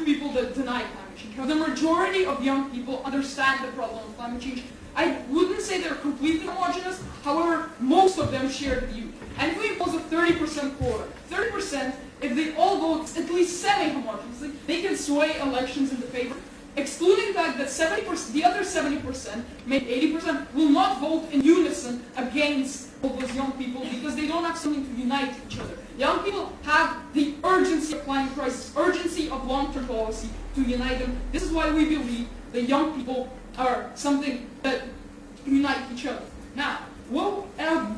people that deny climate change. The majority of young people understand the problem of climate change. I wouldn't say they're completely homogenous, however, most of them share the view. And if we impose a 30% quota, 30%, if they all vote at least semi-homogeneously, they can sway elections in the favor, excluding the fact that 70%, the other 70%, maybe 80%, will not vote in unison against all those young people because they don't have something to unite each other. Young people have the urgency of climate crisis, urgency of long-term policy to unite them. This is why we believe that young people are something that unite each other. Now, what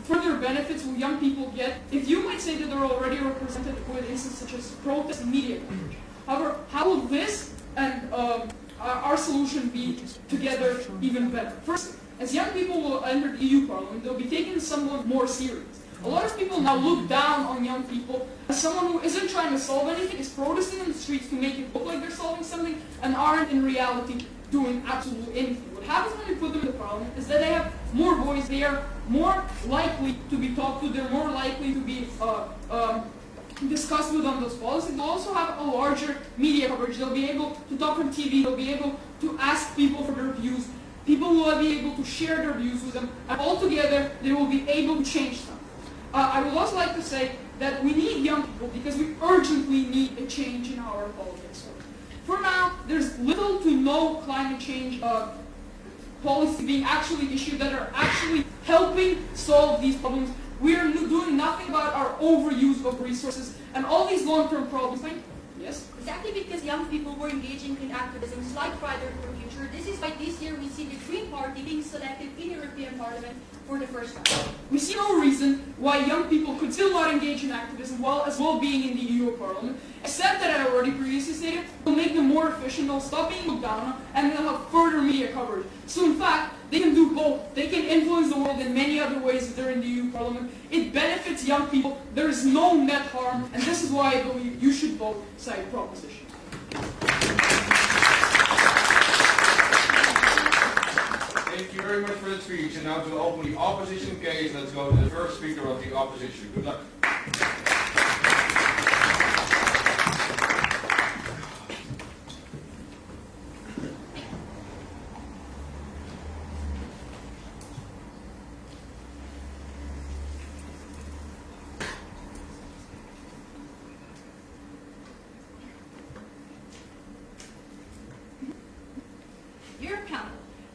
further benefits will young people get? If you might say that they're already represented with instances such as protest and media coverage. However, how will this and our solution be together even better? First, as young people will enter the EU Parliament, they'll be taken somewhat more serious. A lot of people now look down on young people as someone who isn't trying to solve anything, is protesting in the streets to make it look like they're solving something, and aren't in reality doing absolutely anything. What happens when you put them in the parliament is that they have more voice, they are more likely to be talked to, they're more likely to be discussed with on those policies. They'll also have a larger media coverage. They'll be able to talk on TV, they'll be able to ask people for their views, people will be able to share their views with them, and altogether they will be able to change them. I would also like to say that we need young people because we urgently need a change in our politics. For now, there's little to no climate change policy being actually issued that are actually helping solve these problems. We are doing nothing about our overuse of resources and all these long-term problems. Yes? Exactly because young people were engaging in activism like Friday for Future. This is why this year we see the Green Party being selected in European Parliament for the first time. We see no reason why young people could still not engage in activism while as well being in the EU Parliament, except that I already previously stated, will make them more efficient, they'll stop being looked down on, and they'll have further media coverage. So in fact, they can do both. They can influence the world in many other ways if they're in the EU Parliament. It benefits young people. There is no net harm, and this is why I believe you should vote side proposition. Thank you very much for the speech. And now to open the opposition case, let's go to the first speaker of the opposition. Good luck.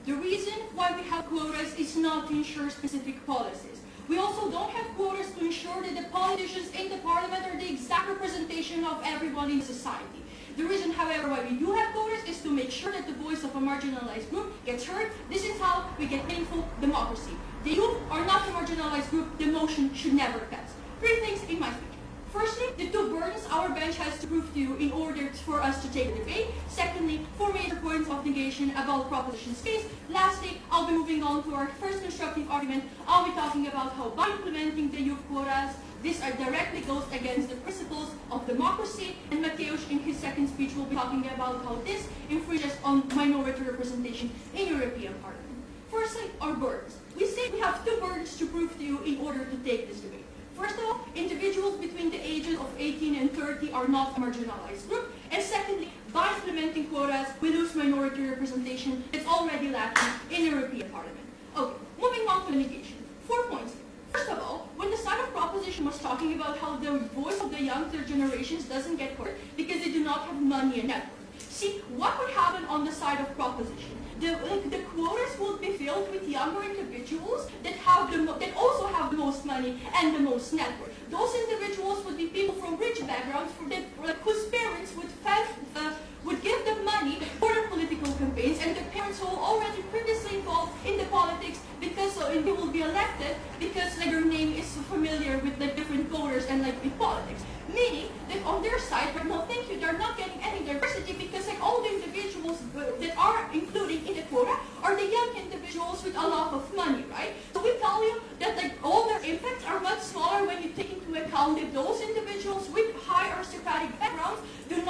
The reason why we have quotas is not to ensure specific policies. We also don't have quotas to ensure that the politicians in the parliament are the exact representation of everyone in society. The reason, however, why we do have quotas is to make sure that the voice of a marginalized group gets heard. This is how we get meaningful democracy. The youth are not a marginalized group. The motion should never pass. 3 things in my speech. Firstly, the 2 burdens our bench has to prove to you in order for us to take the debate. Secondly, 4 major points of negation about proposition's case. Lastly, I'll be moving on to our first constructive argument. I'll be talking about how by implementing the youth quotas, this directly goes against the principles of democracy, and Mateusz in his second speech will be talking about how this infringes on minority representation in European Parliament. Firstly, our burdens. We say we have 2 burdens to prove to you in order to take this debate. First of all, individuals between the ages of 18 and 30 are not a marginalized group. And secondly, by implementing quotas, we lose minority representation that's already lacking in European Parliament. Okay, moving on to negation. 4 points. First of all, when the side of proposition was talking about how the voice of the younger generations doesn't get heard because they do not have money and network. See, what would happen on the side of proposition? The quotas would be filled with younger individuals that also have the most money and the most network. Those individuals would be people from rich backgrounds whose parents would give them money for their political campaigns, and the parents who are already previously involved in the politics because they will be elected because their name is familiar with different voters and with politics. Meaning that on their side, no thank you, they're not getting any diversity because all the individuals that are included in the quota are the young individuals with a lot of money, right? So we tell you that all their impacts are much smaller when you take into account that those individuals with high aristocratic backgrounds do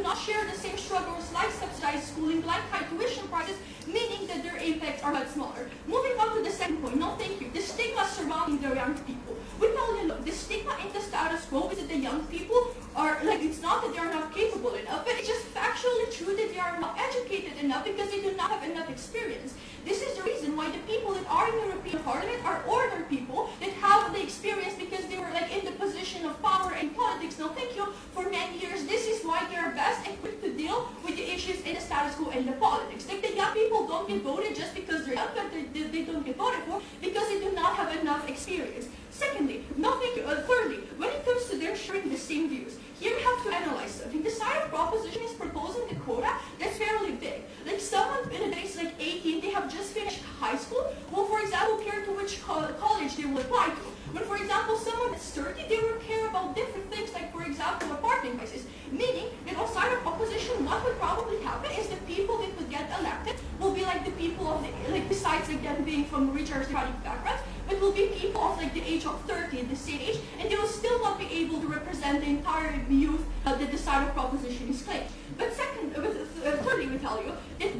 not share the same struggles like subsidized schooling, like high tuition prices, meaning that their impacts are much smaller. Moving on to the second point, no thank you, the stigma surrounding the young people. We tell you, look, the stigma in the status quo is that the young people are, it's not that they're not capable enough, but it's just fact actually true that they are not educated enough because they do not have enough experience. This is the reason why the people that are in the European Parliament are ordinary people that have the experience because they were like in the position of power in politics, no thank you, for many years. This is why they are best equipped to deal with the issues in the status quo and the politics. Like the young people don't get voted just because they're young, but they don't get voted for because they do not have enough experience. Secondly, thirdly, when it comes to them sharing the same views, here we have to analyze something. The side of proposition is proposing the quota that's fairly big. Like someone in a base like 18, they have just finished high school, will for example care to which college they will apply to. When for example someone that's 30, they will care about different things like for example apartment prices. Meaning that on side of opposition, what would probably happen is the people that would get elected will be like the people of the, like besides like them being from rich aristocratic backgrounds, but will be people of like the age of 30, the same age, and they will still not be able to represent the entire youth that the side of proposition is claiming. But thirdly, we tell you that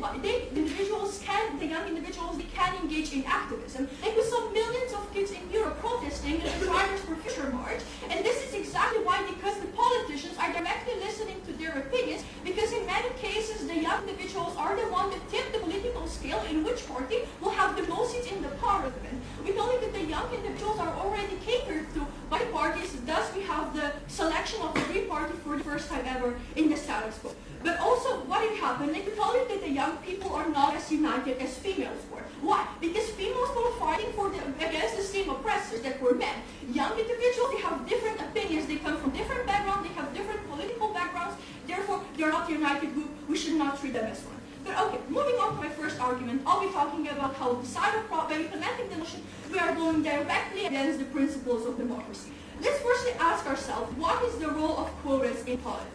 the young individuals, they can engage in activism. Like we saw millions of kids in Europe protesting at the Fridays for Future March, and this is exactly why, because the politicians are directly listening to their opinions, because in many cases the young individuals are the ones that tip the political scale in which party will have the most seats in the parliament. We know that the young individuals are already catered to by parties, thus we have the selection of the Green Party for the first time ever in the status quo. But also, what did happen? Like we told you that the young people are not as united as females were. Why? Because females were fighting against the same oppressors that were men. Young individuals, they have different opinions, they come from different backgrounds, they have different political backgrounds, therefore they're not a united group, we should not treat them as one. But okay, moving on to my first argument, I'll be talking about how by implementing the motion, we are going directly against the principles of democracy. Let's firstly ask ourselves, what is the role of quotas in politics?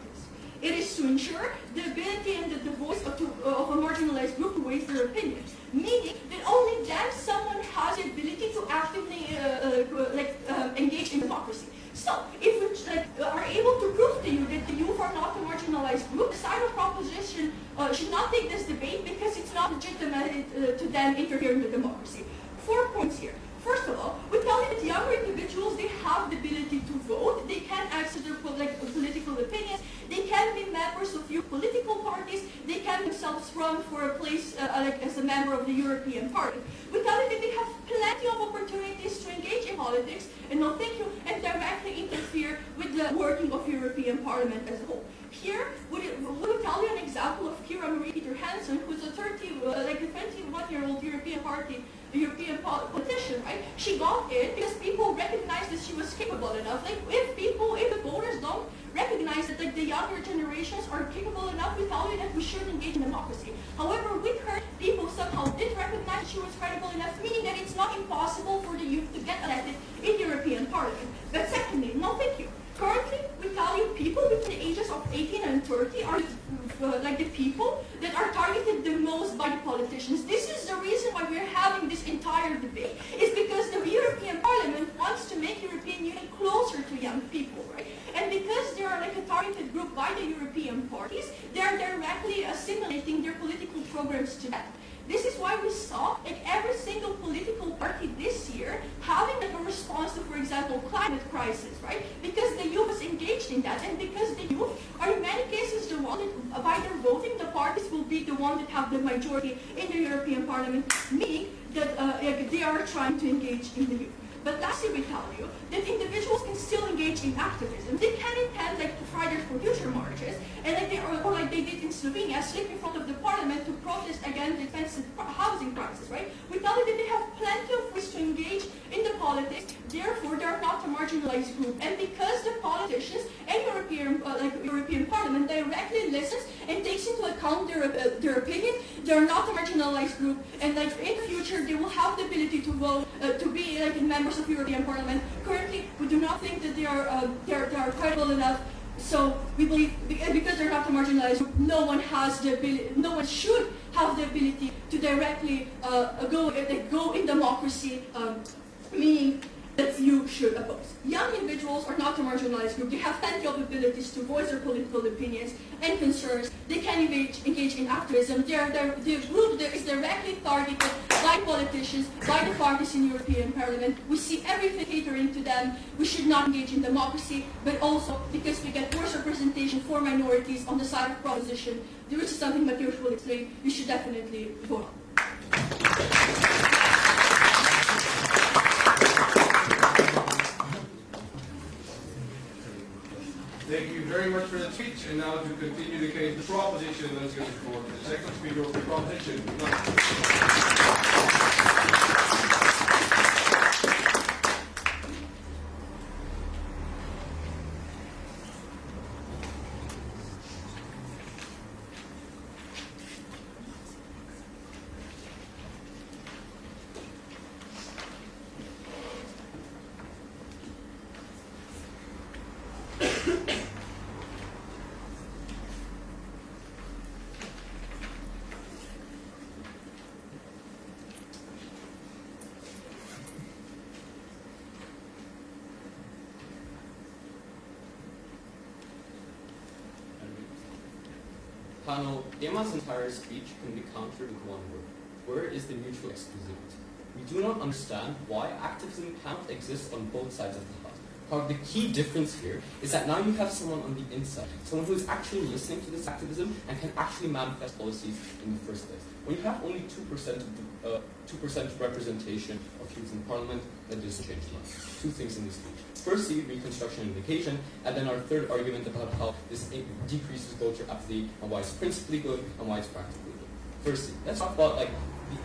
It is to ensure the ability and the voice of a marginalized group to voice their opinions, meaning that only then someone has the ability to actively engage in democracy. So, if we are able to prove to you that the youth are not a marginalized group, the side of proposition should not take this debate because it's not legitimate to then interfere in the democracy. 4 points here. First of all, we tell you that younger individuals, they have the ability to vote, they can access their political opinions, they can be members of youth political parties, they can themselves run for a place as a member of the European Parliament. We tell you that they have plenty of opportunities to engage in politics and and directly interfere with the working of European Parliament as a whole. Here, we will tell you an example of Kira Marie Peter Hansen, who's a 21-year-old European politician, right? She got in because people recognized that she was capable enough. Like if the voters don't recognize that the younger generations are capable enough, we tell you that we should engage in democracy. However, with her, people somehow did recognize she was credible enough, meaning that it's not impossible for the youth to get elected in European Parliament. But secondly, no thank you. Currently, we tell you people between the ages of 18 and 30 are the people that are targeted the most by the politicians. This is the reason why we're having this entire debate. It's because the European Parliament wants to make European Union closer to young people, right? And because they are like a targeted group by the European parties, they are directly assimilating their political programs to that. This is why we saw every single political party this year having a response to, for example, climate crisis, right? Because the youth is engaged in that, and because the youth are in many cases the one that, by their voting, the parties will be the one that have the majority in the European Parliament, meaning that they are trying to engage in the youth. But lastly, we tell you that individuals can still engage in activism. They can attend Fridays for Future marches, and like they did in Slovenia, sleep in front of the parliament to protest against the expensive housing prices, right? We tell you that they have plenty of ways to engage in the politics, therefore they are not a marginalized group. And because the politicians and European Parliament directly listens and takes into account their opinion, they are not a marginalized group, and in the future they will have the ability to vote, to be members of European Parliament. Currently, we do not think that they are credible enough. So we believe because they're not a marginalized group, no one should have the ability to directly go in democracy, meaning that you should oppose. Young individuals are not a marginalized group. They have plenty of abilities to voice their political opinions and concerns. They can engage in activism. The group that is directly targeted by by politicians, by the parties in European Parliament. We see everything catering to them. We should not engage in democracy, but also because we get worse representation for minorities on the side of proposition. This is something Mateusz will explain. You should definitely vote on. Thank you very much for that speech. And now to continue the case, the proposition, let's give the floor to the second speaker of the proposition. Panel, Emma's entire speech can be countered with one word. Where is the mutual exclusivity? We do not understand why activism cannot exist on both sides of the house. However, the key difference here is that now you have someone on the inside, someone who is actually listening to this activism and can actually manifest policies in the first place. When you have only 2% representation of youth in parliament, that doesn't change much. Two things in this speech. Firstly, reconstruction and vacation, and then our third argument about how this decreases voter apathy and why it's principally good and why it's practically good. Firstly, let's talk about the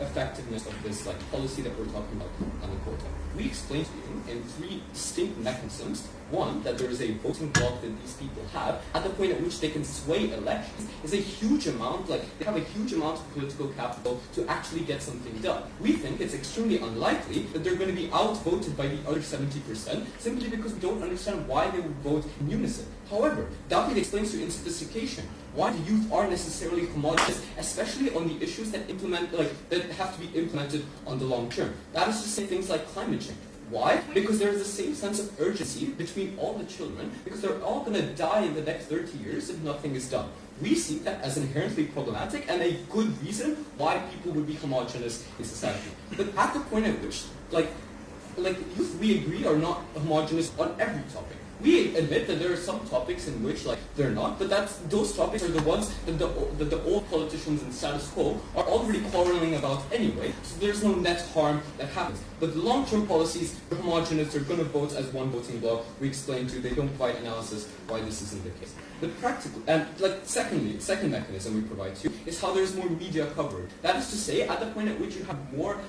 effectiveness of this policy that we're talking about on the quota. We explained to you in three distinct mechanisms. One, that there is a voting bloc that these people have at the point at which they can sway elections is a huge amount, they have a huge amount of political capital to actually get something done. We think it's extremely unlikely that they're going to be outvoted by the other 70% simply because we don't understand why they would vote in unison. However, David explains to you in sophistication why the youth are necessarily homogenous, especially on the issues that that have to be implemented on the long term. That is to say things like climate change. Why? Because there is the same sense of urgency between all the children, because they're all going to die in the next 30 years if nothing is done. We see that as inherently problematic and a good reason why people would be homogenous in society. But at the point at which, youth, we agree, are not homogenous on every topic. We admit that there are some topics in which they're not, but those topics are the ones that the old politicians in status quo are already quarreling about anyway, so there's no net harm that happens. But the long-term policies, they're homogenous, they're going to vote as one voting bloc. We explained to you, they don't provide analysis why this isn't the case. The practical, and second mechanism we provide to you is how there's more media coverage. That is to say, at the point at which you have more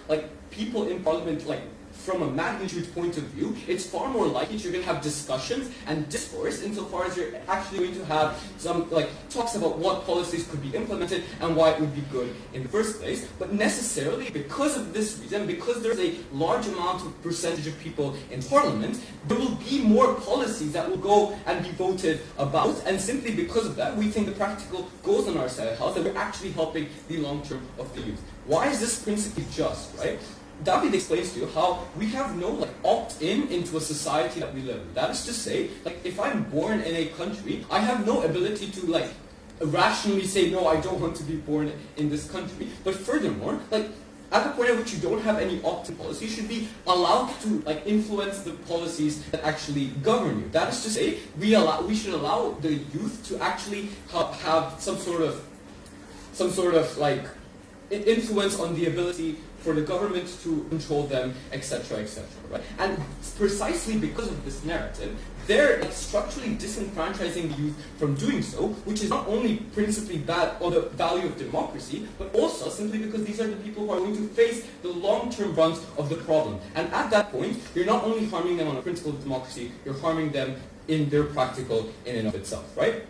people in parliament from a magnitude point of view, it's far more likely that you're going to have discussions and discourse insofar as you're actually going to have some talks about what policies could be implemented and why it would be good in the first place. But necessarily, because of this reason, because there's a large amount of percentage of people in parliament, there will be more policies that will go and be voted about, and simply because of that, we think the practical goes on our side of the house, that we're actually helping the long term of the youth. Why is this principle just, right? David explains to you how we have no opt-in into a society that we live in. That is to say, if I'm born in a country, I have no ability to rationally say, no, I don't want to be born in this country. But furthermore, at the point at which you don't have any opt-in policy, you should be allowed to influence the policies that actually govern you. That is to say, we should allow the youth to actually have some sort of influence on the ability for the government to control them, etc., etc. Right? And precisely because of this narrative, they're structurally disenfranchising the youth from doing so, which is not only principally bad on the value of democracy, but also simply because these are the people who are going to face the long-term brunt of the problem. And at that point, you're not only harming them on a principle of democracy, you're harming them in their practical in and of itself, right?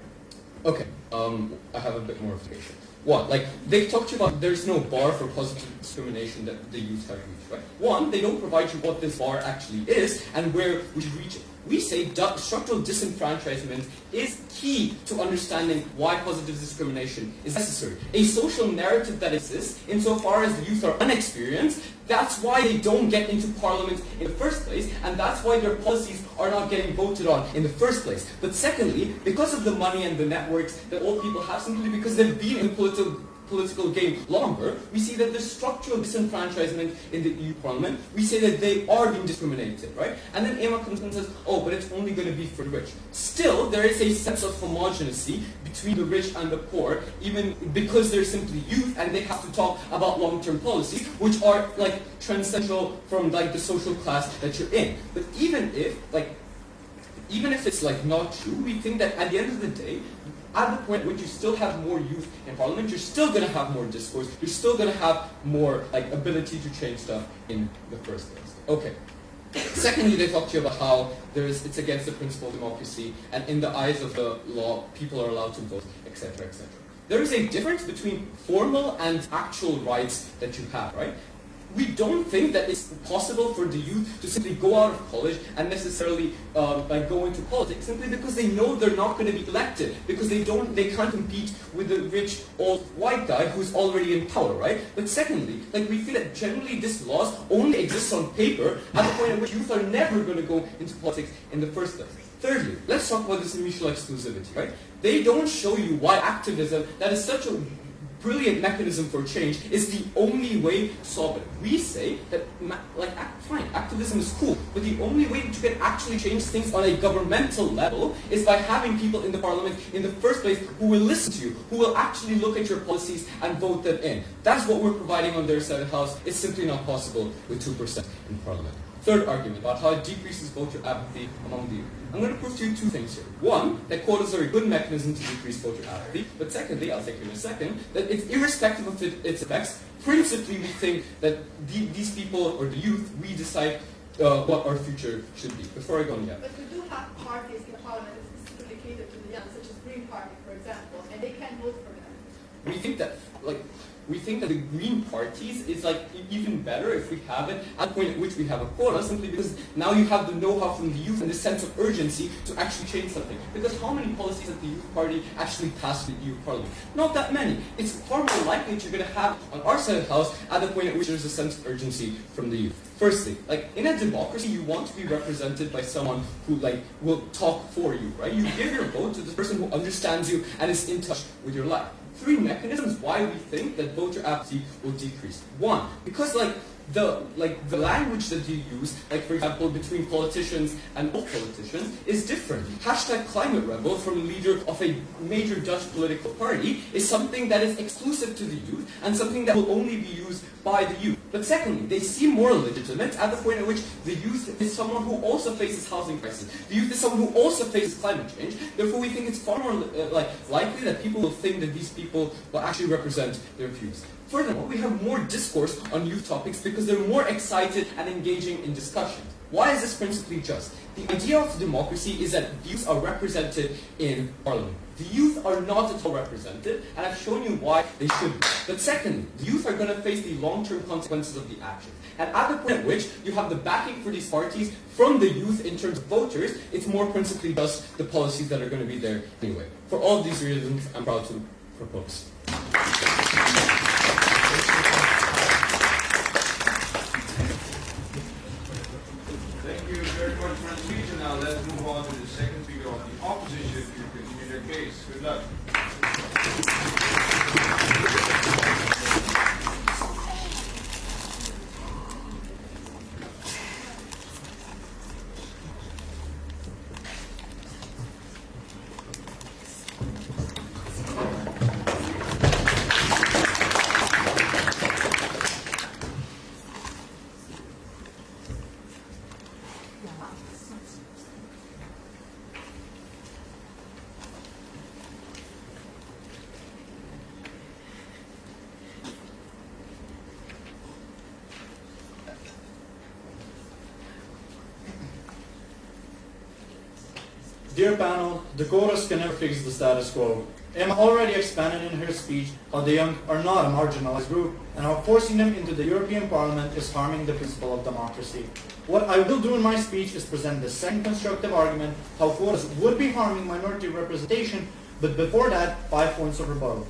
Okay, I have a bit more information. One, they talked to you about there's no bar for positive discrimination that the youth have reached, right? One, they don't provide you what this bar actually is and where we should reach it. We say structural disenfranchisement is key to understanding why positive discrimination is necessary. A social narrative that exists insofar as the youth are unexperienced, that's why they don't get into parliament in the first place, and that's why their policies are not getting voted on in the first place. But secondly, because of the money and the networks that old people have, simply because they've been in political game longer, we see that the structural disenfranchisement in the EU Parliament, we say that they are being discriminated, right? And then Emma comes and says, oh, but it's only going to be for the rich. Still, there is a sense of homogeneity between the rich and the poor, even because they're simply youth and they have to talk about long-term policies, which are like transcendental from like the social class that you're in. But even if it's like not true, we think that at the end of the day, at the point when you still have more youth in Parliament, you're still going to have more discourse, you're still going to have more like ability to change stuff in the first place. Okay. Secondly, they talk to you about how it's against the principle of democracy, and in the eyes of the law, people are allowed to vote, etc., etc. There is a difference between formal and actual rights that you have, right? We don't think that it's possible for the youth to simply go out of college and necessarily go into politics simply because they know they're not going to be elected, because they can't compete with the rich old white guy who's already in power, right? But secondly, we feel that generally this laws only exists on paper at the point at which youth are never going to go into politics in the first place. Thirdly, let's talk about this mutual exclusivity, right? They don't show you why activism, that is such a brilliant mechanism for change, is the only way to solve it. We say that, fine, activism is cool, but the only way that you can actually change things on a governmental level is by having people in the parliament in the first place who will listen to you, who will actually look at your policies and vote them in. That's what we're providing on their side of the house. It's simply not possible with 2% in parliament. Third argument about how it decreases voter apathy among the youth. I'm going to prove to you two things here. One, that quotas are a good mechanism to decrease voter apathy. But secondly, I'll take you in a second, that it's irrespective of its effects. Principally, we think that these people, or the youth, we decide what our future should be. Before I go on, yeah. But we do have parties in parliament that specifically cater to the young, such as Green Party, for example, and they can vote for them. We think that the Green parties is even better if we have it at the point at which we have a quota, simply because now you have the know-how from the youth and the sense of urgency to actually change something. Because how many policies at the Youth Party actually pass the EU Parliament? Not that many. It's far more likely that you're going to have on our side of the house at the point at which there's a sense of urgency from the youth. Firstly, in a democracy, you want to be represented by someone who will talk for you, right? You give your vote to the person who understands you and is in touch with your life. Three mechanisms why we think that voter apathy will decrease. One, because the language that you use, for example, between politicians and old politicians, is different. #ClimateRebel from a leader of a major Dutch political party is something that is exclusive to the youth and something that will only be used by the youth. But secondly, they seem more legitimate at the point at which the youth is someone who also faces housing crisis. The youth is someone who also faces climate change. Therefore, we think it's far more likely that people will think that these people will actually represent their views. Furthermore, we have more discourse on youth topics because they're more excited and engaging in discussions. Why is this principally just? The idea of democracy is that youth are represented in parliament. The youth are not at all represented, and I've shown you why they should be. But secondly, the youth are going to face the long-term consequences of the action. And at the point at which you have the backing for these parties from the youth in terms of voters, it's more principally just the policies that are going to be there anyway. For all of these reasons, I'm proud to propose. Thank you very much for the speech. And now let's move on to the second speaker of the opposition to continue their case. Good luck. Dear panel, the quotas can never fix the status quo. Emma already expanded in her speech how the young are not a marginalized group and how forcing them into the European Parliament is harming the principle of democracy. What I will do in my speech is present the second constructive argument how quotas would be harming minority representation, but before that, 5 points of rebuttal.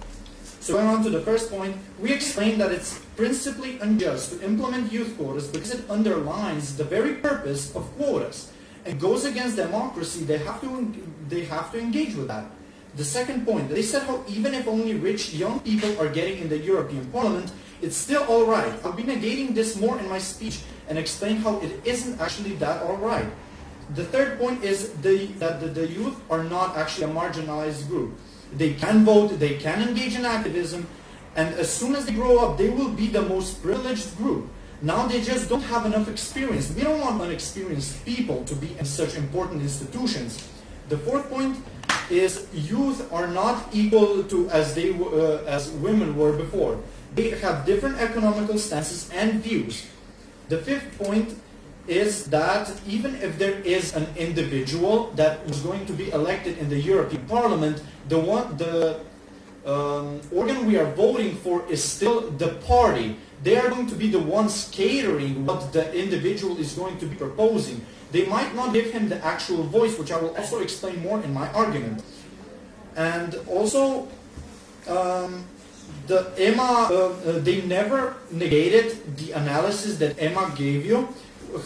So going on to the first point, we explained that it's principally unjust to implement youth quotas because it underlines the very purpose of quotas. It goes against democracy. They have to engage with that. The second point, they said how even if only rich young people are getting in the European Parliament, it's still alright. I'll be negating this more in my speech and explain how it isn't actually that alright. The third point is that the youth are not actually a marginalized group. They can vote, they can engage in activism, and as soon as they grow up, they will be the most privileged group. Now they just don't have enough experience. We don't want unexperienced people to be in such important institutions. The fourth point is youth are not equal to as women were before. They have different economical stances and views. The fifth point is that even if there is an individual that is going to be elected in the European Parliament, the organ we are voting for is still the party. They are going to be the ones catering what the individual is going to be proposing. They might not give him the actual voice, which I will also explain more in my argument. And also, the Emma, they never negated the analysis that Emma gave you,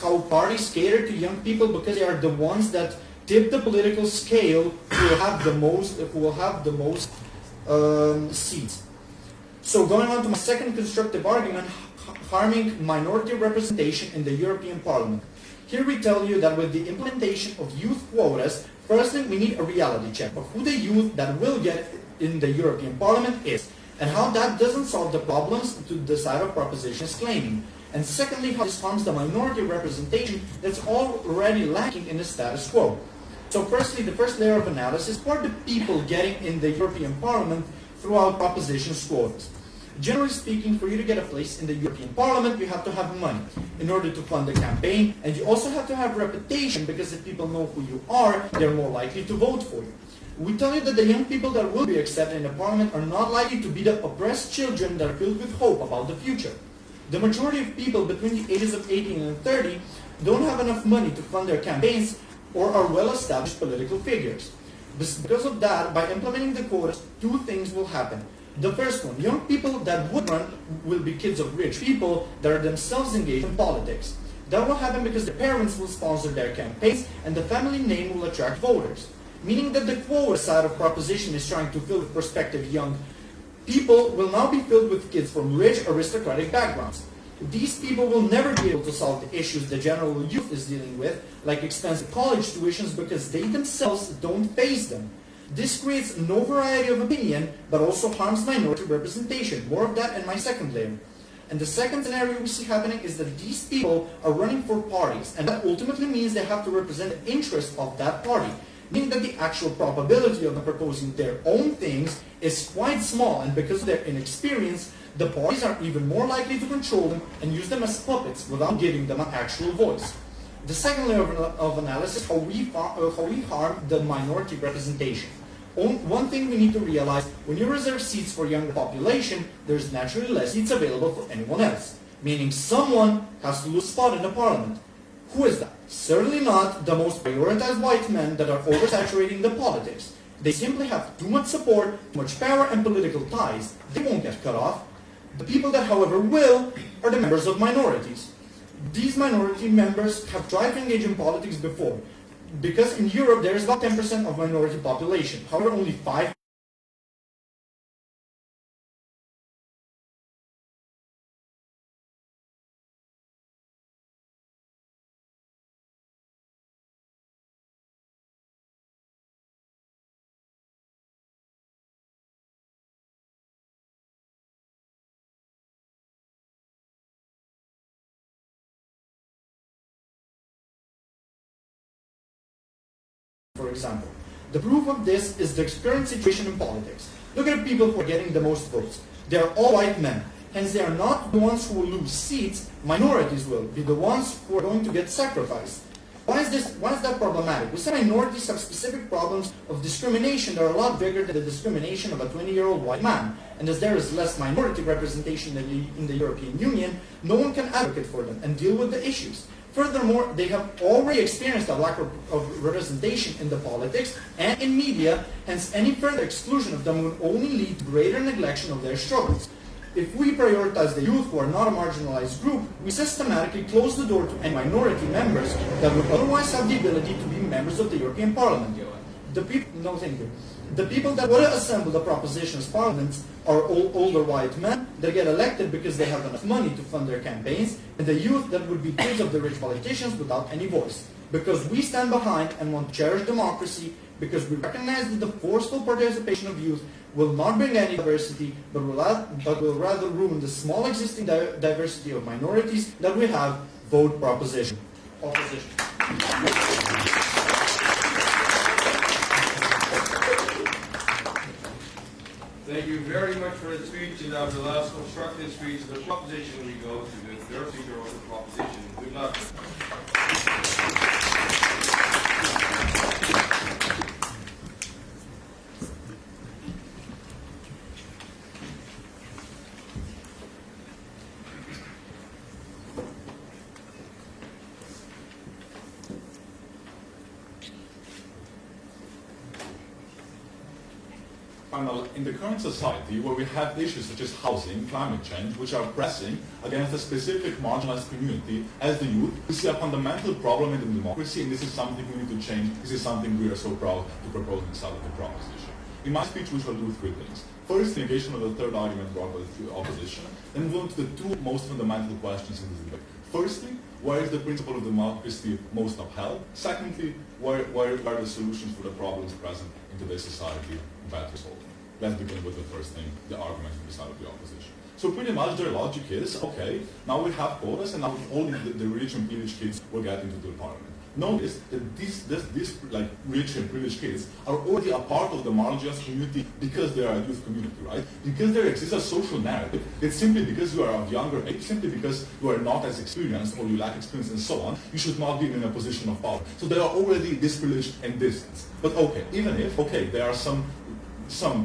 how parties cater to young people because they are the ones that tip the political scale who will have the most seats. So going on to my second constructive argument, harming minority representation in the European Parliament. Here we tell you that with the implementation of youth quotas, firstly we need a reality check of who the youth that will get in the European Parliament is, and how that doesn't solve the problems to the side of proposition is claiming. And secondly, how this harms the minority representation that's already lacking in the status quo. So firstly, the first layer of analysis, who are the people getting in the European Parliament throughout proposition quotas? Generally speaking, for you to get a place in the European Parliament, you have to have money in order to fund the campaign, and you also have to have reputation, because if people know who you are, they're more likely to vote for you. We tell you that the young people that will be accepted in the Parliament are not likely to be the oppressed children that are filled with hope about the future. The majority of people between the ages of 18 and 30 don't have enough money to fund their campaigns or are well-established political figures. Because of that, by implementing the quotas, two things will happen. The first one, young people that would run will be kids of rich people that are themselves engaged in politics. That will happen because the parents will sponsor their campaigns and the family name will attract voters. Meaning that the quota side of proposition is trying to fill with prospective young people will now be filled with kids from rich aristocratic backgrounds. These people will never be able to solve the issues the general youth is dealing with, like expensive college tuitions, because they themselves don't face them. This creates no variety of opinion, but also harms minority representation. More of that in my second layer. And the second scenario we see happening is that these people are running for parties, and that ultimately means they have to represent the interest of that party, meaning that the actual probability of them proposing their own things is quite small, and because of their inexperience, the parties are even more likely to control them and use them as puppets without giving them an actual voice. The second layer of analysis, how we harm the minority representation. One thing we need to realize, when you reserve seats for younger population, there's naturally less seats available for anyone else, meaning someone has to lose a spot in the parliament. Who is that? Certainly not the most prioritized white men that are oversaturating the politics. They simply have too much support, too much power and political ties. They won't get cut off. The people that, however, will are the members of minorities. These minority members have tried to engage in politics before, because in Europe there is about 10% of minority population. However, only 5% for example. The proof of this is the current situation in politics. Look at the people who are getting the most votes. They are all white men. Hence, they are not the ones who will lose seats. Minorities will be the ones who are going to get sacrificed. Why is that problematic? We say minorities have specific problems of discrimination that are a lot bigger than the discrimination of a 20-year-old white man. And as there is less minority representation in the European Union, no one can advocate for them and deal with the issues. Furthermore, they have already experienced a lack of representation in the politics and in media, hence any further exclusion of them will only lead to greater neglection of their struggles. If we prioritize the youth who are not a marginalized group, we systematically close the door to any minority members that would otherwise have the ability to be members of the European Parliament. The people that would assemble the propositions parliaments are all older white men that get elected because they have enough money to fund their campaigns, and the youth that would be kids of the rich politicians without any voice. Because we stand behind and want to cherish democracy, because we recognize that the forceful participation of youth will not bring any diversity, but will rather ruin the small existing diversity of minorities that we have, vote proposition. Opposition. Thank you very much for the speech, and after the last constructive speech of the proposition, we go to the third speaker of the proposition. Good luck. In the current society, where we have issues such as housing, climate change, which are pressing against a specific marginalized community, as the youth, we see a fundamental problem in the democracy, and this is something we need to change. This is something we are so proud to propose inside of the proposition. In my speech, we shall do three things. First, negation of the third argument brought by the opposition, then move on to the two most fundamental questions in this debate. Firstly, where is the principle of democracy most upheld? Secondly, where are the solutions for the problems present in today's society better solved? Let's begin with the first thing, the argument from the side of the opposition. So pretty much their logic is, okay, now we have quotas and now all the rich and privileged kids will get into the parliament. Notice that these like rich and privileged kids are already a part of the marginalized community because they are a youth community, right? Because there exists a social narrative that simply because you are of younger age, simply because you are not as experienced or you lack experience and so on, you should not be in a position of power. So they are already disprivileged and distanced. But okay, even if, okay, there are some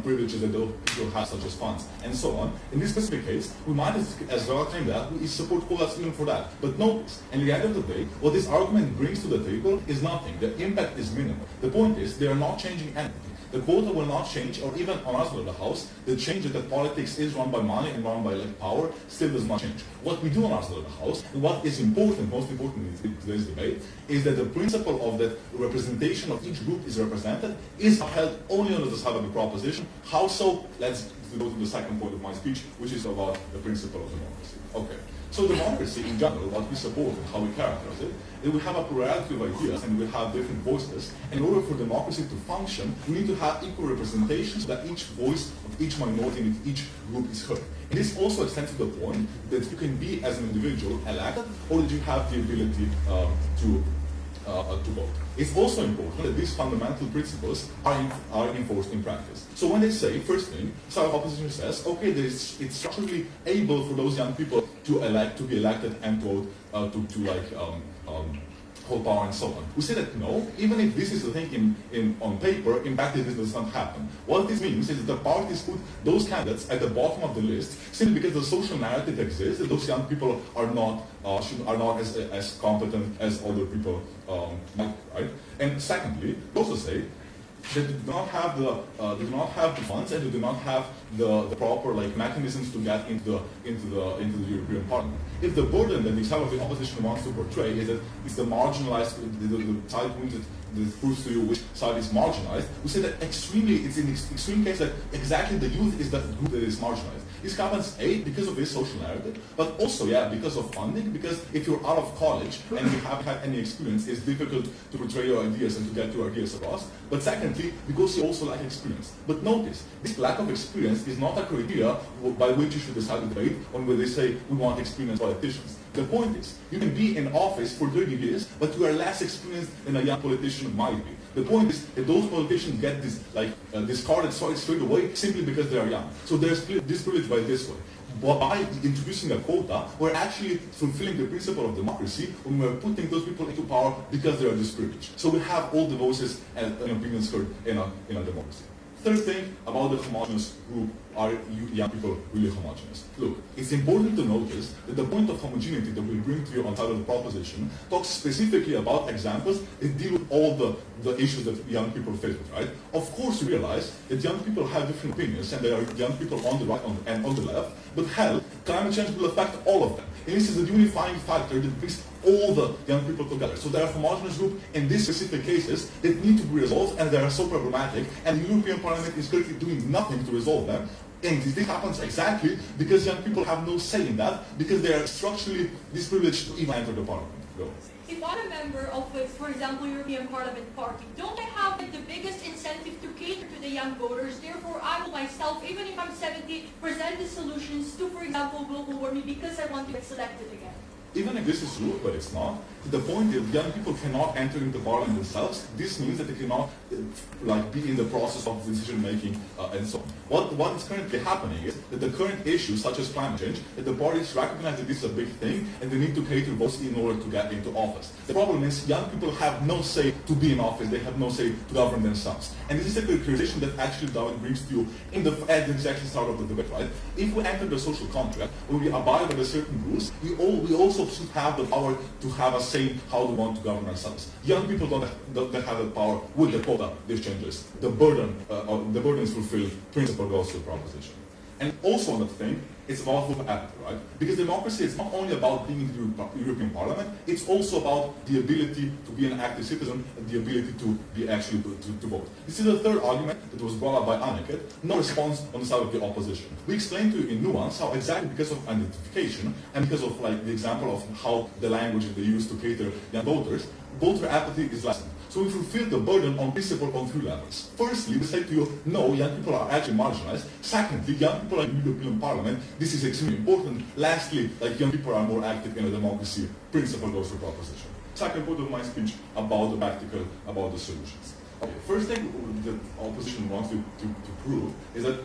privileges that people have, such as funds, and so on. In this specific case, we might as well claim that we support quotas even for that. But notice, at the end of the day, what this argument brings to the table is nothing. The impact is minimal. The point is, they are not changing anything. The quota will not change, or even on us of the House, the change that politics is run by money and run by power still does not change. What we do on us of the House, and what is important, most important in today's debate, is that the principle of that representation of each group is represented is upheld only on the side of the proposition. How so? Let's go to the second point of my speech, which is about the principle of democracy. Okay. So democracy in general, what we support and how we characterize it, is we have a plurality of ideas and we have different voices. In order for democracy to function, we need to have equal representation so that each voice of each minority and each group is heard. And this also extends to the point that you can be, as an individual, elected, or that you have the ability to vote. It's also important that these fundamental principles are enforced in practice. So when they say, first thing, some opposition says, okay, it's structurally able for those young people to be elected and to vote, hold power and so on. We say that no, even if this is the thing on paper, in practice this does not happen. What this means is that the parties put those candidates at the bottom of the list simply because the social narrative exists that those young people are not as competent as older people might, right? And secondly, they also say that they do not have the funds and they do not have the proper mechanisms to get into the European Parliament. If the burden that the side of the opposition wants to portray is that it's the marginalized, the side that proves to you which side is marginalized, we say that it's in extreme case that exactly the youth is that group that is marginalized. This happens because of this social narrative, but also because of funding, because if you're out of college and you haven't had any experience, it's difficult to portray your ideas and to get your ideas across. But secondly, because you also lack experience. But notice, this lack of experience is not a criteria by which you should decide to debate on where they say we want experienced politicians. The point is, you can be in office for 30 years, but you are less experienced than a young politician might be. The point is that those politicians get discarded straight away simply because they are young. So they're disprivileged by this way. But by introducing a quota, we're actually fulfilling the principle of democracy when we're putting those people into power because they are disprivileged. So we have all the voices and opinions heard in a democracy. Third thing about the homogeneous group are young people really homogeneous? Look, it's important to notice that the point of homogeneity that we bring to you on top of the proposition talks specifically about examples that deal with all the issues that young people face with, right? Of course, we realize that young people have different opinions, and there are young people on the right and on the left, but hell, climate change will affect all of them. And this is a unifying factor that brings all the young people together. So there are homogeneous groups in these specific cases that need to be resolved, and they are so problematic, and the European Parliament is currently doing nothing to resolve them. And this happens exactly because young people have no say in that, because they are structurally disprivileged to even enter the parliament. Go. If I'm a member of, for example, European Parliament Party, don't I have the biggest incentive to cater to the young voters? Therefore, I will myself, even if I'm 70, present the solutions to, for example, global warming because I want to get selected again. Even if this is true, but it's not, the point is young people cannot enter into parliament themselves. This means that they cannot be in the process of decision making and so on. What is currently happening is that the current issues such as climate change, that the parties recognize that this is a big thing and they need to cater votes in order to get into office. The problem is young people have no say to be in office, they have no say to govern themselves. And this is a characterization that actually David brings to you at the exact start of the debate, right? If we enter the social contract, when we abide by certain rules, we also should have the power to have a say how we want to govern ourselves. Young people don't have the power with the quota. This changes. The burden is fulfilled. Principle goes to the proposition. And also on that thing, it's about voter apathy, right? Because democracy is not only about being in the European Parliament, it's also about the ability to be an active citizen and the ability to be actually to vote. This is the third argument that was brought up by Anneke, no response on the side of the opposition. We explained to you in nuance how exactly because of identification and because of the example of how the language that they use to cater young voters, voter apathy is lessened. So we fulfill the burden on principle on 3 levels. Firstly, we say to you, no, young people are actually marginalized. Secondly, young people are in the European Parliament. This is extremely important. Lastly, young people are more active in a democracy. Principle goes to proposition. Second point of my speech about the practical, about the solutions. Okay, first thing the opposition wants to prove is that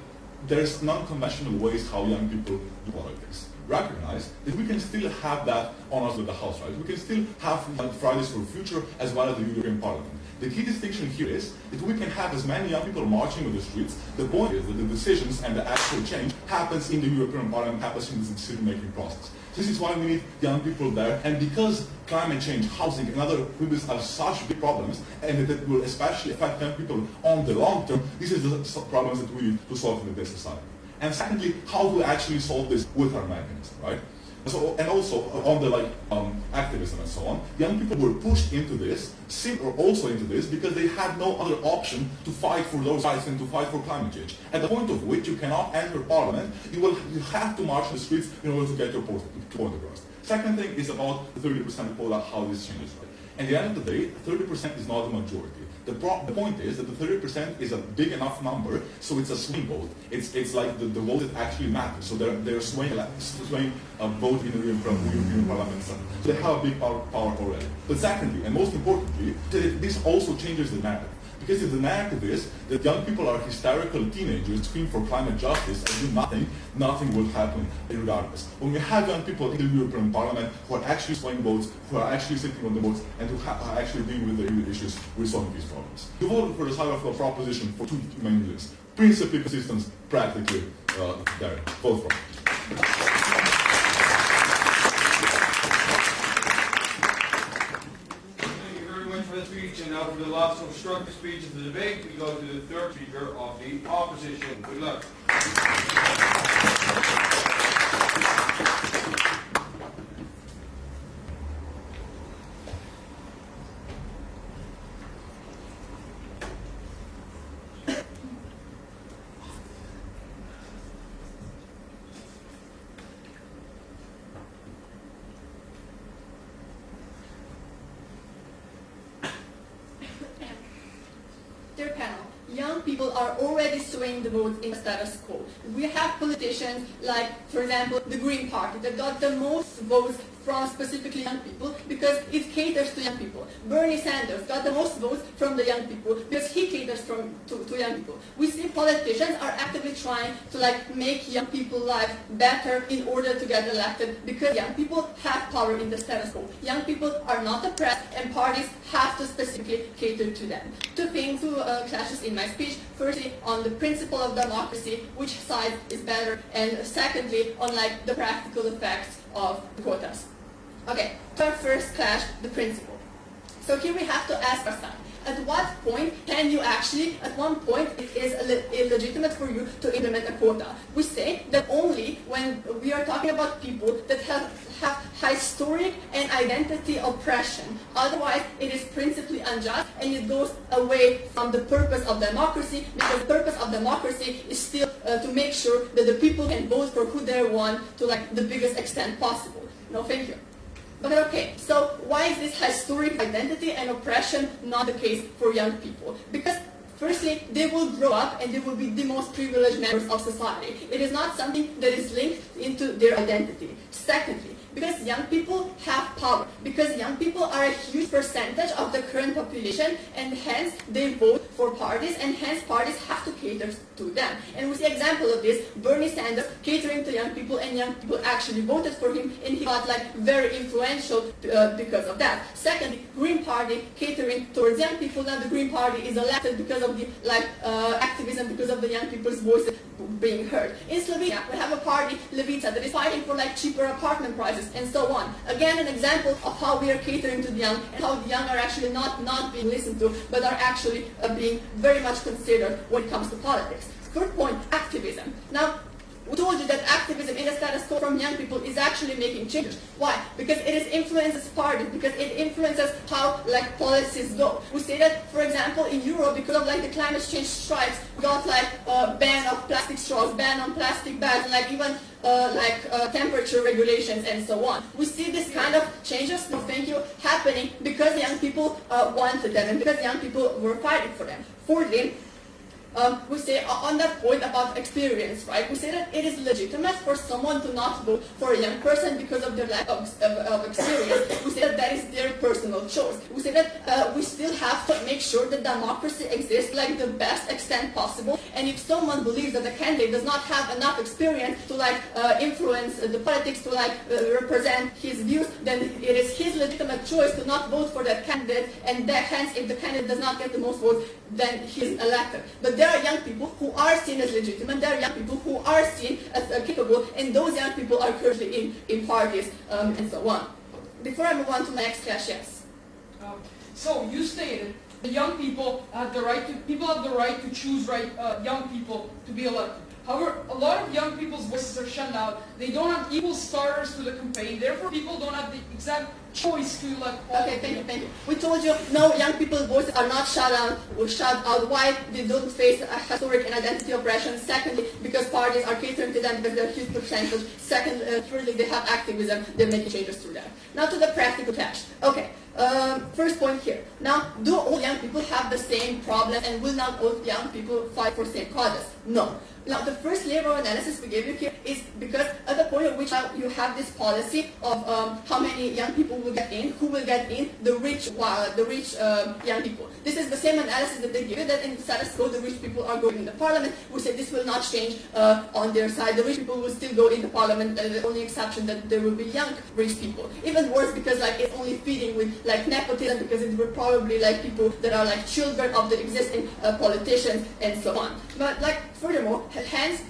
there's non-conventional ways how young people do politics. Recognize that we can still have that on us with the House, right? We can still have Fridays for Future as well as the European Parliament. The key distinction here is that we can have as many young people marching on the streets. The point is that the decisions and the actual change happens in the European Parliament, happens in the decision-making process. This is why we need young people there, and because climate change, housing, and other problems are such big problems, and that will especially affect young people on the long term, these are the problems that we need to solve in the society. And secondly, how do we actually solve this with our mechanism, right? So, and also on the activism and so on, young people were pushed into this, also into this, because they had no other option to fight for those rights and to fight for climate change. At the point of which you cannot enter parliament, you have to march in the streets in order to get your point across. Second thing is about the 30% quota, how this changes, right? At the end of the day, 30% is not the majority. The point is that the 30% is a big enough number, so it's a swing vote. It's like the vote that actually matters. So they're swaying a vote in the European Parliament. So they have a big power already. But secondly, and most importantly, this also changes the narrative. Because if the narrative is that young people are hysterical teenagers scream for climate justice and do nothing, nothing will happen regardless. When we have young people in the European Parliament who are actually swaying votes, who are actually sitting on the votes, and who are actually dealing with the real issues, we're solving these problems. You voted for the side of the proposition for 2 main reasons. Principally consistent, practically there. Vote for it. Speech, and now for the last obstructive speech of the debate, we go to the third speaker of the opposition. Good luck. Dear panel, young people are already swaying the votes in the status quo. We have politicians like, for example, the Green Party that got the most votes from specifically young people because it caters to young people. Bernie Sanders got the most votes from the young people because he caters to young people. We see politicians are actively trying to make young people's lives better in order to get elected because young people have power in the status quo. Young people are not oppressed and parties have to specifically cater to them. Two clashes in my speech. Firstly, on the principle of democracy, which side is better, and secondly, on the practical effects of quotas. Okay, to our first clash, the principle. So here we have to ask ourselves, at what point can you actually, at one point it is illegitimate for you to implement a quota? We say that only when we are talking about people that have historic and identity oppression. Otherwise, it is principally unjust and it goes away from the purpose of democracy, because the purpose of democracy is still to make sure that the people can vote for who they want to the biggest extent possible. No, thank you. But okay, so why is this historic identity and oppression not the case for young people? Because firstly, they will grow up and they will be the most privileged members of society. It is not something that is linked into their identity. Secondly, because young people have power, because young people are a huge percentage of the current population, and hence they vote for parties, and hence parties have to cater to them. And we see an example of this, Bernie Sanders catering to young people, and young people actually voted for him, and he got very influential because of that. Secondly, Green Party catering towards young people. Now the Green Party is elected because of the activism, because of the young people's voices being heard. In Slovenia, we have a party, Levica, that is fighting for cheaper apartment prices and so on. Again, an example of how we are catering to the young and how the young are actually not being listened to, but are actually being very much considered when it comes to politics. Third point, activism. Now, we told you that activism in the status quo from young people is actually making changes. Why? Because it influences parties, because it influences how policies go. We say that, for example, in Europe, because of the climate change strikes, we got ban of plastic straws, ban on plastic bags, and even temperature regulations and so on. We see this kind of changes, no thank you, happening because young people wanted them and because young people were fighting for them. Fourthly, we say on that point about experience, right? We say that it is legitimate for someone to not vote for a young person because of their lack of experience. We say that that is their personal choice. We say that we still have to make sure that democracy exists the best extent possible. And if someone believes that the candidate does not have enough experience to influence the politics, to represent his views, then it is his legitimate choice to not vote for that candidate. And that hence, if the candidate does not get the most votes, then he's elected. But there are young people who are seen as legitimate, there are young people who are seen as capable, and those young people are currently in parties and so on. Before I move on to my next clash, yes. So you stated that young people have the right to choose young people to be elected. However, a lot of young people's voices are shut out. They don't have equal starters to the campaign. Therefore, people don't have the exact choice to elect. Okay, thank you. We told you, no, young people's voices are not shut out. Why? They don't face a historic and identity oppression. Secondly, because parties are catering to them because they're a huge percentage. Thirdly, they have activism. They're making changes through that. Now to the practical clash. Okay. First point here. Now, do all young people have the same problem, and will not all young people fight for same causes? No. Now, the first layer of analysis we gave you here is because at the point at which you have this policy of how many young people will get in, who will get in, the rich young people. This is the same analysis that they give you, that in the status quo, the rich people are going in the parliament. We say this will not change on their side. The rich people will still go in the parliament, the only exception that there will be young rich people. Even worse, because it's only feeding with nepotism, because it will probably people that are children of the existing politicians and so on. But furthermore, hence,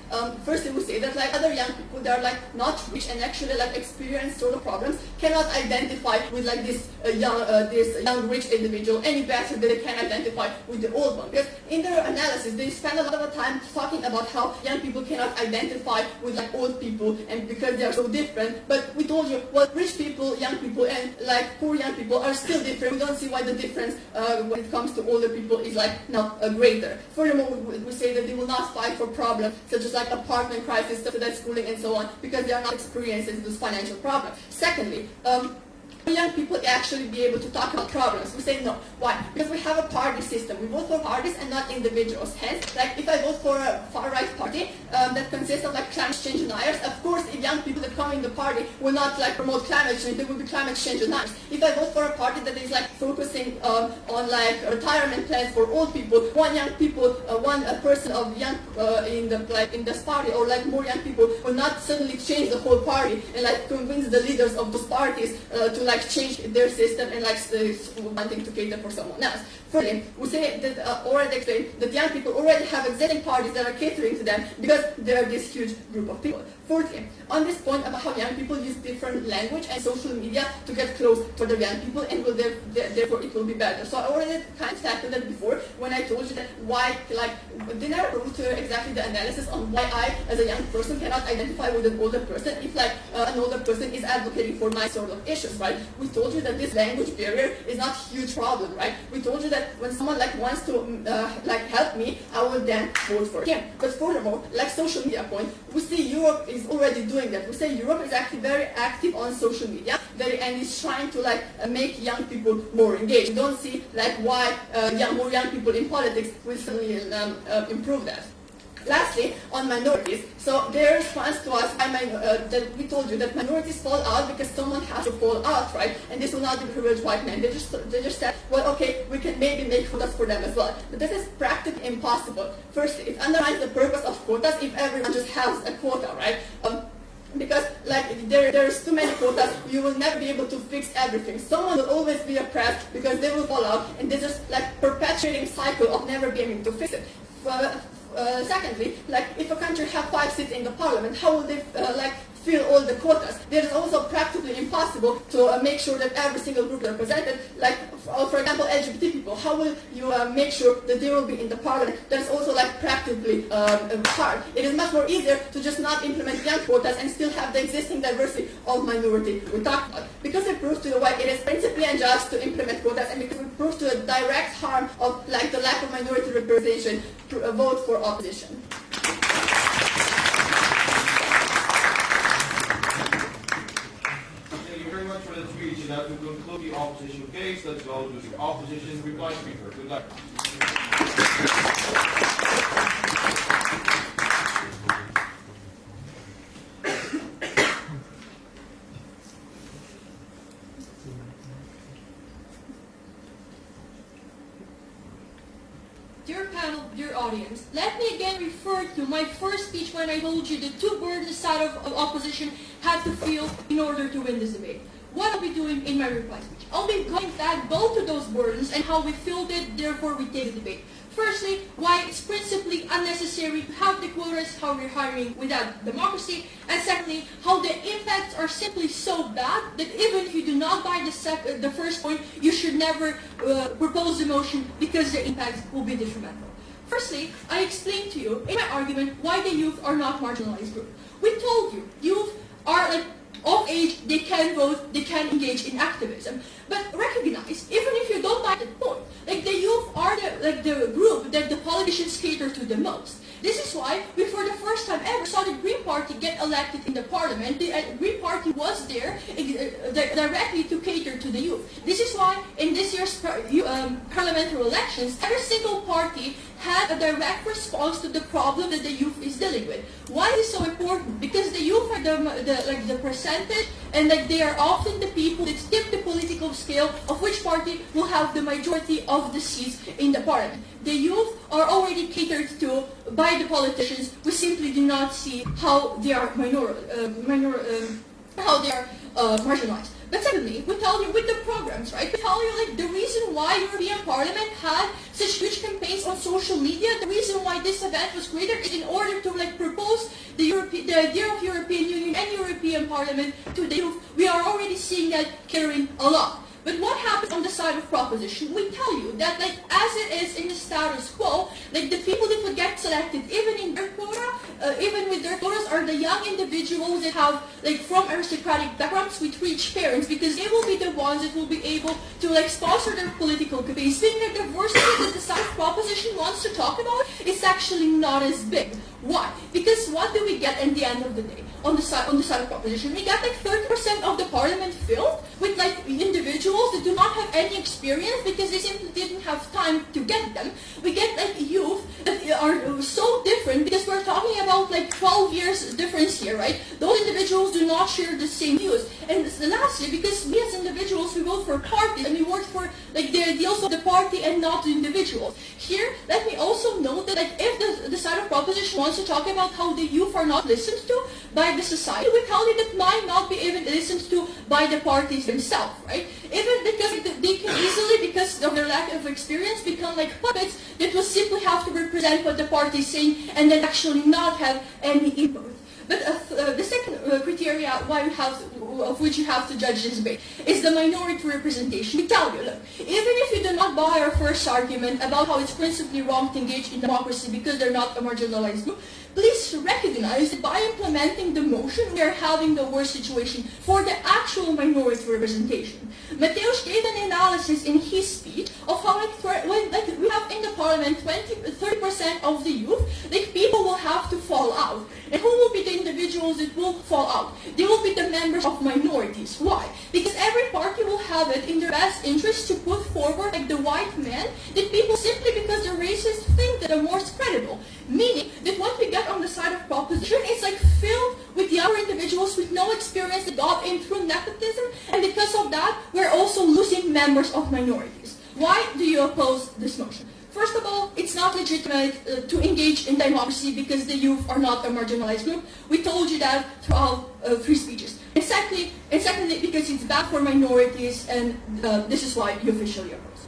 firstly we say that other young people that are not rich and actually experience sort of problems cannot identify with this young rich individual any better than they can identify with the old one. Because in their analysis, they spend a lot of time talking about how young people cannot identify with old people and because they are so different. But we told you, well, rich people, young people, and poor young people are still different. We don't see why the difference when it comes to older people is not greater. Furthermore, we say that they will not fight for problems such as apartment crisis, subsidized schooling, and so on, because they are not experiencing those financial problems. Secondly, young people actually be able to talk about problems. We say no. Why? Because we have a party system. We vote for parties and not individuals. Hence, like if I vote for a far-right party that consists of like climate change deniers, of course, if young people that come in the party will not like promote climate change, they will be climate change deniers. If I vote for a party that is like focusing on like retirement plans for old people, one person of young in this party, or like more young people will not suddenly change the whole party and like convince the leaders of those parties to like change their system and like wanting to cater for someone else. Thirdly, we say that already explained that young people already have existing parties that are catering to them because they are this huge group of people. Fourthly, on this point about how young people use different language and social media to get close to the young people and will therefore it will be better. So I already kind of tackled that before when I told you that why, like, they never wrote exactly the analysis on why I, as a young person, cannot identify with an older person if like an older person is advocating for my sort of issues, right? We told you that this language barrier is not a huge problem, right? We told you that when someone like wants to like help me, I will then vote for him. But furthermore, like social media point, we see Europe is already doing that. We say Europe is actually very active on social media, and is trying to like make young people more engaged. We don't see like why more young people in politics will suddenly improve that. Lastly, on minorities, so their response to us, that we told you that minorities fall out because someone has to fall out, right? And this will not be privileged white men. They just said, well, okay, we can maybe make quotas for them as well. But this is practically impossible. Firstly, it undermines the purpose of quotas if everyone just has a quota, right? Because like there's too many quotas, you will never be able to fix everything. Someone will always be oppressed because they will fall out, and this is like perpetuating cycle of never being able to fix it. Secondly, like if a country have 5 seats in the parliament, how will they fill all the quotas? It is also practically impossible to make sure that every single group represented, like for example LGBT people, how will you make sure that they will be in the parliament? That is also like practically hard. It is much more easier to just not implement young quotas and still have the existing diversity of minority we talked about. Because it proves to you why it is principally unjust to implement quotas, and because it proves to the direct harm of like the lack of minority representation, vote for opposition. For the speech, and now to conclude the opposition case, let's go to the opposition reply speaker. Good luck. Dear panel, dear audience, let me again refer to my first speech when I told you the 2 burdens the side of opposition had to feel in order to win this debate. What I'll be doing in my reply speech, I'll be going back both to those burdens and how we filled it, therefore we take the debate. Firstly, why it's principally unnecessary to have the quotas, how we're hiring without democracy, and secondly, how the impacts are simply so bad that even if you do not buy the first point, you should never propose the motion because the impacts will be detrimental. Firstly, I explained to you in my argument why the youth are not marginalized group. We told you, youth are like of age, they can vote, they can engage in activism. But recognize, even if you don't buy that point, like the youth are the group that the politicians cater to the most. This is why we, for the first time ever, saw the Green Party get elected in the parliament. The Green Party was there directly to cater to the youth. This is why in this year's parliamentary elections, every single party had a direct response to the problem that the youth is dealing with. Why is this so important? Because the youth are the percentage, and like they are often the people that tip the political scale of which party will have the majority of the seats in the parliament. The youth are already catered to by the politicians. We simply do not see how they are marginalized. But secondly, we tell you with the programs, right? We tell you like the reason why European Parliament had such huge campaigns on social media, the reason why this event was created is in order to like propose the idea of European Union and European Parliament to the youth. We are already seeing that carrying a lot. But what happens on the side of proposition? We tell you that like as it is in the status quo, like the people that would get selected even in their quota, even with their quotas are the young individuals that have like from aristocratic backgrounds with rich parents, because they will be the ones that will be able to like sponsor their political campaigns. Being the diversity that the side of proposition wants to talk about is actually not as big. Why? Because what do we get at the end of the day? On the side of proposition, we got like 30% of the parliament filled with like any experience because they simply didn't have time to get them. We get like youth that are so different because we're talking about like 12 years difference here, right? Those individuals do not share the same views. And lastly, because we as individuals, we vote for parties and we work for like the ideals of the party and not the individuals. Here, let me also note that like if the side of proposition wants to talk about how the youth are not listened to by the society, we tell you that might not be even listened to by the parties themselves, right? Even because they can easily, because of their lack of experience, become like puppets that will simply have to represent what the party is saying and then actually not have any input. But the second criteria of which you have to judge this debate is the minority representation. We tell you, look, even if you do not buy our first argument about how it's principally wrong to engage in democracy because they're not a marginalized group, please recognize that by implementing the motion, we are having the worst situation for the actual minority representation. Mateusz gave an analysis in his speech of how we have in the parliament 30% of the youth, like people will have to fall out. And who will be the individuals that will fall out? They will be the members of minorities. Why? Because every party will have it in their best interest to put forward like the white man that people simply because they're racist think that are more credible. Meaning that what we get on the side of proposition is like filled with younger individuals with no experience that got in through nepotism, and because of that, we're also losing members of minorities. Why do you oppose this motion? First of all, it's not legitimate to engage in democracy because the youth are not a marginalized group. We told you that throughout 3 speeches. And secondly, because it's bad for minorities, and this is why you officially oppose.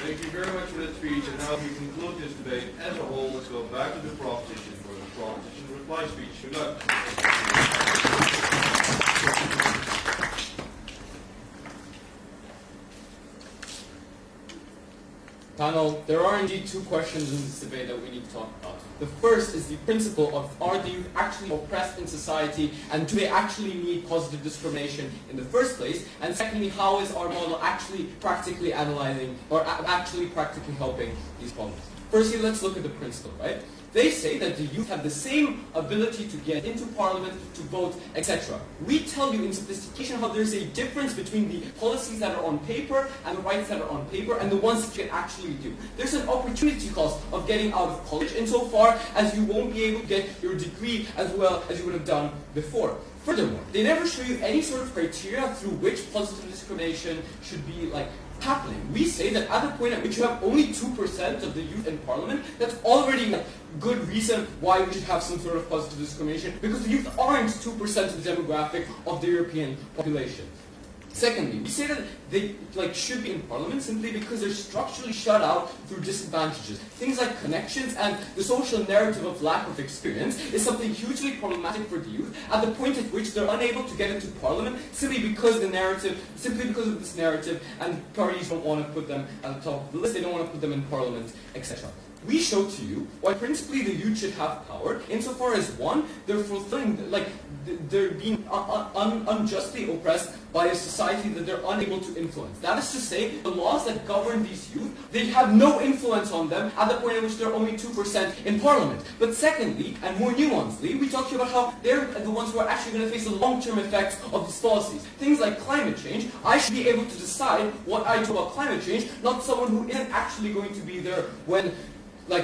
Thank you very much for that speech, and now we conclude this debate as a whole. Let's go back to the proposition for the proposition reply speech. Good luck. Panel, there are indeed 2 questions in this debate that we need to talk about. The first is the principle of are the youth actually oppressed in society and do they actually need positive discrimination in the first place? And secondly, how is our model actually practically analyzing or actually practically helping these problems? Firstly, let's look at the principle, right? They say that the youth have the same ability to get into parliament, to vote, etc. We tell you in sophistication how there's a difference between the policies that are on paper and the rights that are on paper and the ones that you can actually do. There's an opportunity cost of getting out of college insofar as you won't be able to get your degree as well as you would have done before. Furthermore, they never show you any sort of criteria through which positive discrimination should be happening. We say that at the point at which you have only 2% of the youth in parliament, that's already a good reason why we should have some sort of positive discrimination, because the youth aren't 2% of the demographic of the European population. Secondly, we say that they should be in parliament simply because they're structurally shut out through disadvantages. Things like connections and the social narrative of lack of experience is something hugely problematic for the youth at the point at which they're unable to get into parliament simply because of this narrative, and parties don't want to put them at the top of the list, they don't want to put them in parliament, etc. We show to you why principally the youth should have power insofar as, one, they're fulfilling, they're being unjustly oppressed by a society that they're unable to influence. That is to say, the laws that govern these youth, they have no influence on them at the point at which they're only 2% in parliament. But secondly, and more nuancedly, we talk to you about how they're the ones who are actually going to face the long-term effects of these policies. Things like climate change, I should be able to decide what I do about climate change, not someone who isn't actually going to be there when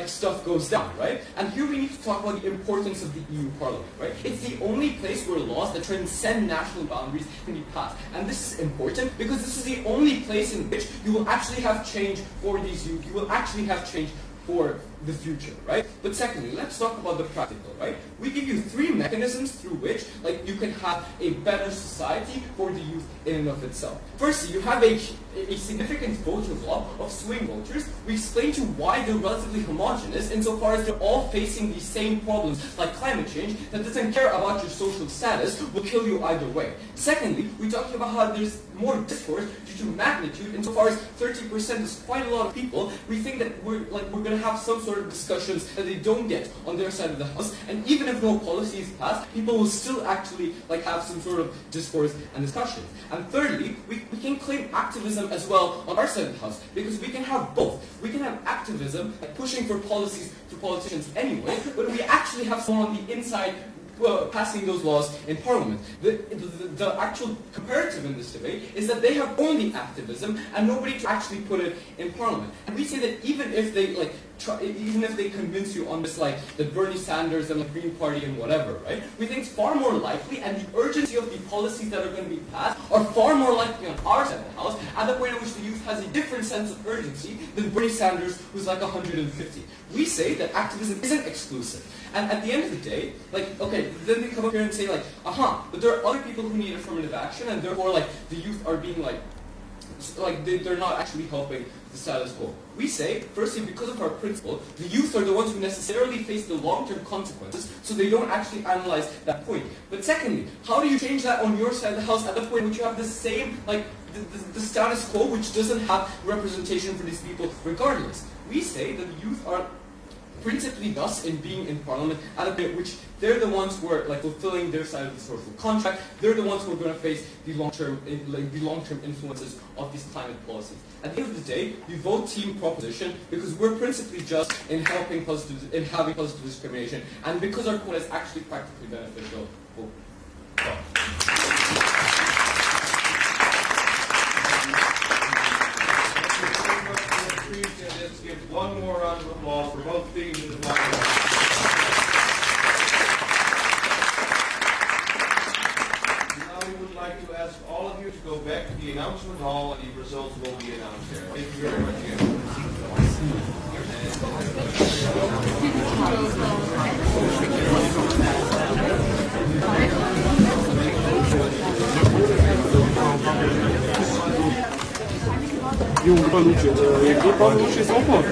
stuff goes down, right? And here we need to talk about the importance of the EU Parliament, right? It's the only place where laws that transcend national boundaries can be passed. And this is important because this is the only place in which you will actually have change for these youth. You will actually have change for the future, right? But secondly, let's talk about the practical, right? We give you 3 mechanisms through which you can have a better society for the youth in and of itself. Firstly, you have a significant voter bloc of swing voters. We explain to you why they're relatively homogenous insofar as they're all facing these same problems like climate change that doesn't care about your social status, will kill you either way. Secondly, we talk about how there's more discourse due to magnitude insofar as 30% is quite a lot of people. We think that we're going to have some sort of discussions that they don't get on their side of the house, and even if no policy is passed, people will still actually have some sort of discourse and discussion. And thirdly, we can claim activism as well on our side of the house, because we can have both. We can have activism, pushing for policies through politicians anyway, but we actually have someone on the inside passing those laws in parliament. The actual comparative in this debate is that they have only activism and nobody to actually put it in parliament. And we say that even if they convince you on this, like the Bernie Sanders and the Green Party and whatever, right? We think it's far more likely, and the urgency of the policies that are going to be passed are far more likely on our side of the house, at the point at which the youth has a different sense of urgency than Bernie Sanders, who's like 150. We say that activism isn't exclusive. And at the end of the day, like, okay, then they come up here and say like, but there are other people who need affirmative action, and therefore like the youth are being they're not actually helping the status quo. We say, firstly, because of our principle, the youth are the ones who necessarily face the long-term consequences, so they don't actually analyze that point. But secondly, how do you change that on your side of the house at the point which you have the same, the status quo, which doesn't have representation for these people regardless? We say that the youth are principally thus in being in parliament at a bit which they're the ones who are like fulfilling their side of the social contract. They're the ones who are going to face the long-term influences of these climate policies. At the end of the day, we vote team proposition because we're principally just in having positive discrimination, and because our quota is actually practically beneficial. Let's give one more round of applause for both teams in the final. Now we would like to ask all of you to go back to the announcement hall, and the results will be announced there. Thank you very much again. Junge ludzie, jaki pan już jest opór?